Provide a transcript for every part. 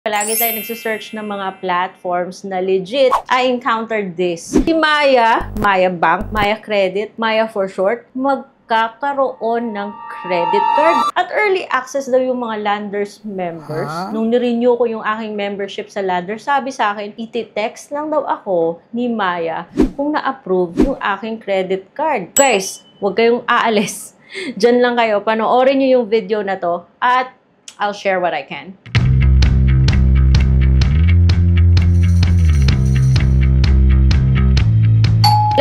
Palagi tayo nagsisearch ng mga platforms na legit. I encountered this. Si Maya, Maya Bank, Maya Credit, Maya for short, magkakaroon ng credit card. At early access daw yung mga Landers members. Nung nirenew ko yung aking membership sa Landers, sabi sa akin, iti-text lang daw ako ni Maya kung na-approve yung aking credit card. Guys, huwag kayong aalis. Diyan lang kayo. Panoorin nyo yung video na to at I'll share what I can.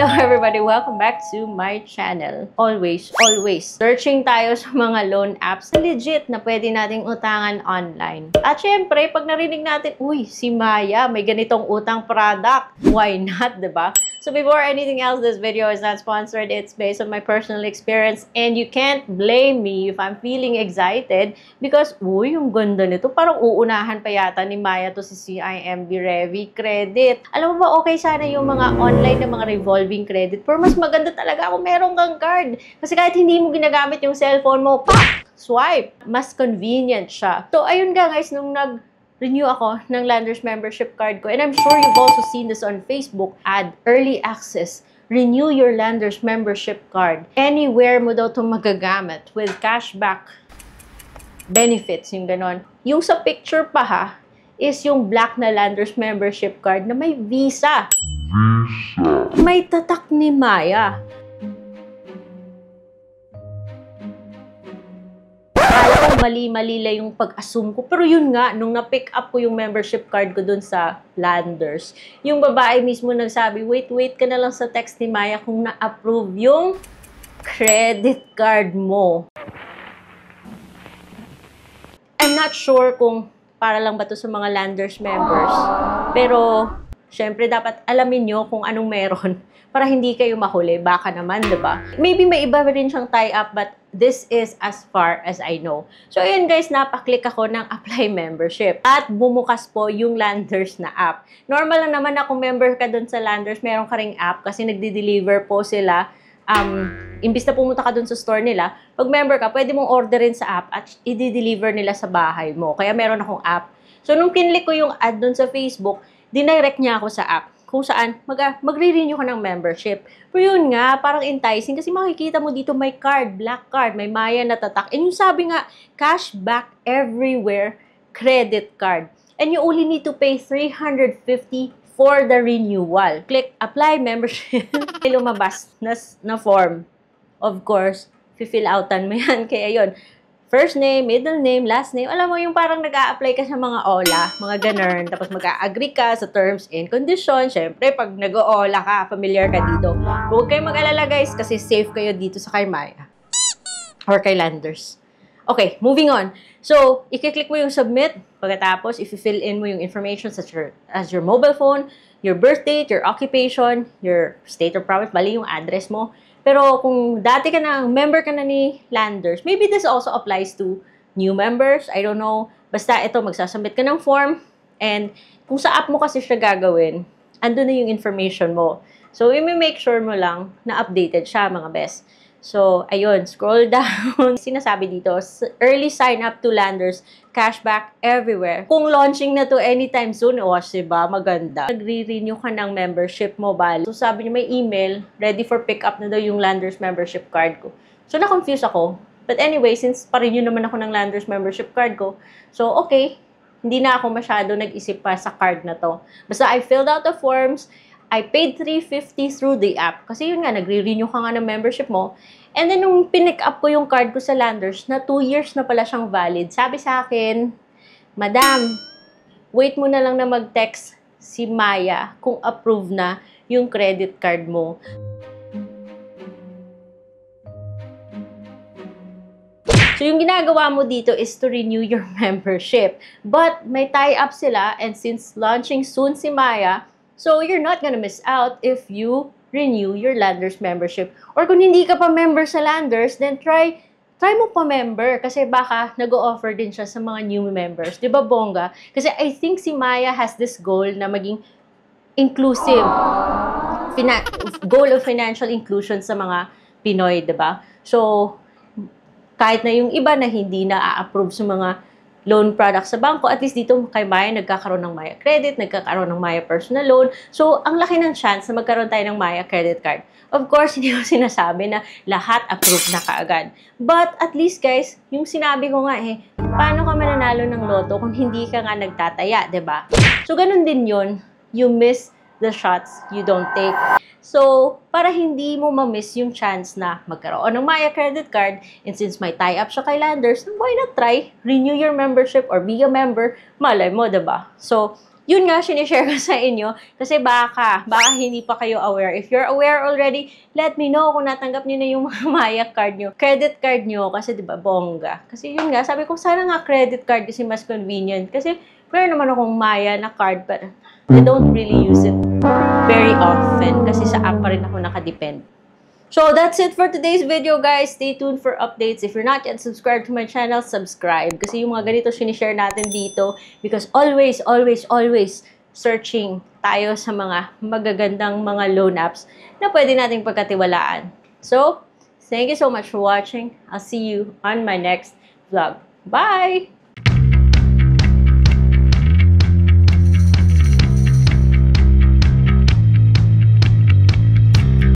Hello everybody! Welcome back to my channel. Always searching tayo sa mga loan apps na legit na pwede nating utangan online. At syempre, pag narinig natin, uy, si Maya, may ganitong utang product. Why not, diba? So before anything else, this video is not sponsored. It's based on my personal experience and you can't blame me if I'm feeling excited because, uy, yung ganda nito. Parang uunahan pa yata ni Maya to si CIMB Revi Credit. Alam mo ba, okay sana yung mga online na mga revolving credit. Pero mas maganda talaga kung meron kang card. Kasi kahit hindi mo ginagamit yung cellphone mo, pak! Swipe! Mas convenient siya. So, ayun nga guys, nung renew ako ng Landers membership card ko. And I'm sure you've also seen this on Facebook ad, early access. Renew your Landers membership card. Anywhere mo daw itong magagamit with cashback benefits, yung ganon. Yung sa picture pa ha, is yung black na Landers membership card na may Visa. May tatak ni Maya. Mali-mali lang yung pag-assume ko. Pero yun nga, nung na-pick up ko yung membership card ko dun sa Landers, yung babae mismo nagsabi, wait ka na lang sa text ni Maya kung na-approve yung credit card mo. I'm not sure kung para lang ba to sa mga Landers members. Pero, syempre, dapat alamin nyo kung anong meron para hindi kayo mahuli. Baka naman, diba? Maybe may iba rin siyang tie-up, but this is as far as I know. So, ayun guys, napaklik ako ng apply membership. At bumukas po yung Landers na app. Normal lang naman na kung member ka dun sa Landers, meron ka ring app kasi nagde-deliver po sila. Imbis na pumunta ka dun sa store nila, pag member ka, pwede mong orderin sa app at i-deliver nila sa bahay mo. Kaya meron akong app. So, nung kinlik ko yung ad dun sa Facebook, dinirect niya ako sa app kung saan magre-renew ka ng membership. Pero yun nga, parang enticing kasi makikita mo dito may card, black card, may Maya na tatak. And yung sabi nga, cashback everywhere, credit card. And you only need to pay $350 for the renewal. Click apply membership. Lumabas na form. Of course, fill outan mo yan. Kaya yun, first name, middle name, last name. Alam mo, yung parang nag-a-apply ka sa mga OLA, mga ganun. Tapos mag-a-agree ka sa terms and conditions. Siyempre, pag nag-OLA ka, familiar ka dito. Huwag kayong mag-alala guys, kasi safe kayo dito sa kay Maya. Or kay Landers. Okay, moving on. So, i-click mo yung submit. Pagkatapos, i-fill in mo yung information such as your mobile phone, your birth date, your occupation, your state of province, bali yung address mo. Pero kung dati ka na, member ka na ni Landers, maybe this also applies to new members. I don't know. Basta ito, magsasubmit ka ng form. And kung sa app mo kasi siya gagawin, andun na yung information mo. So, i-make sure mo lang na updated siya, mga best. So, ayun, scroll down. Sinasabi dito, early sign up to Landers, cashback everywhere. Kung launching na to anytime soon, diba? Maganda. Nagre-renew ka ng membership mo, bali. So, sabi niyo may email, ready for pick up na daw yung Landers membership card ko. So, na-confuse ako. But anyway, since pa-renew naman ako ng Landers membership card ko, so, okay, hindi na ako masyado nag-isip pa sa card na to. Basta I filled out the forms, I paid $350 through the app. Kasi yun nga, nagre-renew ka nga ng membership mo. And then, nung pinick up ko yung card ko sa Landers, na 2 years na pala siyang valid, sabi sa akin, Madam, wait mo na lang na mag-text si Maya kung approve na yung credit card mo. So, yung ginagawa mo dito is to renew your membership. But, may tie-up sila, and since launching soon si Maya, so, you're not gonna miss out if you renew your Landers membership. Or kung hindi ka pa member sa Landers, then try mo pa member. Kasi baka nag-o-offer din siya sa mga new members. Diba, bongga? Kasi I think si Maya has this goal na maging inclusive. Goal of financial inclusion sa mga Pinoy, diba? So, kahit na yung iba na hindi na-approve sa mga loan products sa bangko, at least dito kay Maya nagkakaroon ng Maya Credit, nagkakaroon ng Maya Personal Loan. So, ang laki ng chance na magkaroon tayo ng Maya Credit Card. Of course, hindi ko sinasabi na lahat approved na kaagad. But at least guys, yung sinabi ko nga paano ka mananalo ng loto kung hindi ka nga nagtataya, 'di ba? So, ganun din yun. You miss the shots you don't take. So, para hindi mo ma-miss yung chance na magkaroon ng Maya Credit Card, and since may tie-up siya kay Landers, why not try? Renew your membership or be a member. Malay mo, diba? So, yun nga, sinishare ko sa inyo kasi baka hindi pa kayo aware. If you're aware already, let me know kung natanggap niyo na yung mga Maya card niyo, credit card niyo, kasi diba, bongga. Kasi yun nga, sabi ko, sana nga credit card kasi mas convenient. Kasi, meron naman akong Maya na card, but I don't really use it very often kasi sa app pa rin ako nakadepend. So, that's it for today's video, guys. Stay tuned for updates. If you're not yet subscribed to my channel, subscribe. Kasi yung mga ganito sinishare natin dito because always searching tayo sa mga magagandang mga loan apps na pwede nating pagkatiwalaan. So, thank you so much for watching. I'll see you on my next vlog. Bye!